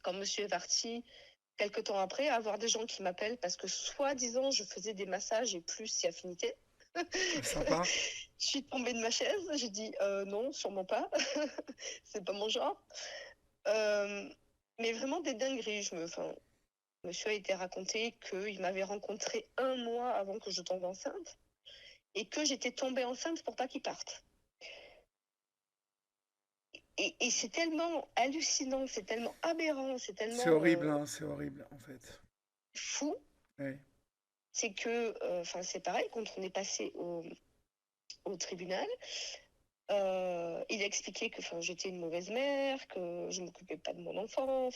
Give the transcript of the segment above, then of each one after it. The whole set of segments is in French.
quand monsieur est parti, quelques temps après, à avoir des gens qui m'appellent parce que soi-disant je faisais des massages et plus si affinité. Sympa. Je suis tombée de ma chaise, j'ai dit non, sûrement pas, c'est pas mon genre. Euh, mais vraiment des dingueries. Monsieur a été raconté qu'il m'avait rencontré un mois avant que je tombe enceinte et que j'étais tombée enceinte pour pas qu'il parte. Et c'est tellement hallucinant, c'est tellement aberrant, c'est C'est tellement horrible, hein, c'est horrible, en fait. fou. Oui. C'est que, c'est pareil, quand on est passé au tribunal, il a expliqué que j'étais une mauvaise mère, que je ne m'occupais pas de mon enfant.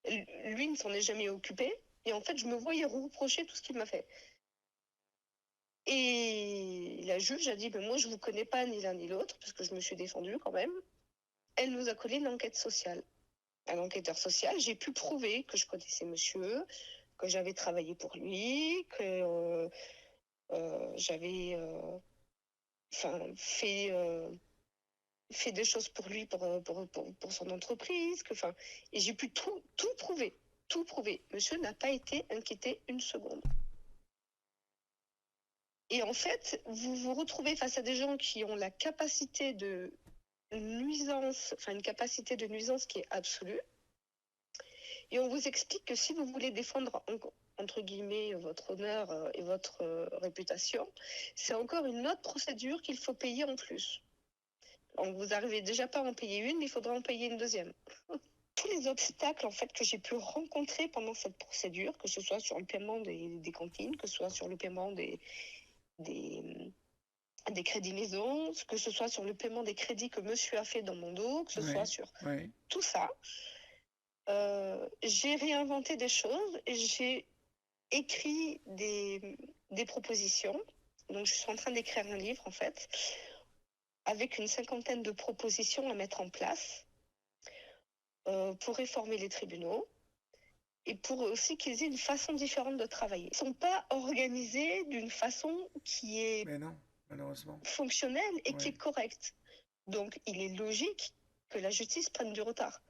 Lui ne s'en est jamais occupé. Et en fait, je me voyais reprocher tout ce qu'il m'a fait. Et la juge a dit, moi, je ne vous connais pas ni l'un ni l'autre, parce que je me suis défendue quand même. Elle nous a collé une enquête sociale. Un enquêteur social, j'ai pu prouver que je connaissais monsieur, que j'avais travaillé pour lui, que j'avais fait des choses pour lui, pour son entreprise. Et j'ai pu tout prouver. Tout prouver. Monsieur n'a pas été inquiété une seconde. Et en fait, vous vous retrouvez face à des gens qui ont la capacité de nuisance, une capacité de nuisance qui est absolue. Et on vous explique que si vous voulez défendre, entre guillemets, votre honneur et votre réputation, c'est encore une autre procédure qu'il faut payer en plus. Donc vous n'arrivez déjà pas à en payer une, mais il faudra en payer une deuxième. Tous les obstacles en fait que j'ai pu rencontrer pendant cette procédure, que ce soit sur le paiement des cantines, que ce soit sur le paiement des crédits maison, que ce soit sur le paiement des crédits que monsieur a fait dans mon dos, que ce soit sur tout ça, j'ai réinventé des choses et j'ai écrit des propositions. Donc je suis en train d'écrire un livre en fait, avec une 50aine de propositions à mettre en place pour réformer les tribunaux et pour aussi qu'ils aient une façon différente de travailler. Ils ne sont pas organisés d'une façon qui est Mais non, malheureusement. fonctionnelle et qui est correcte. Donc il est logique que la justice prenne du retard.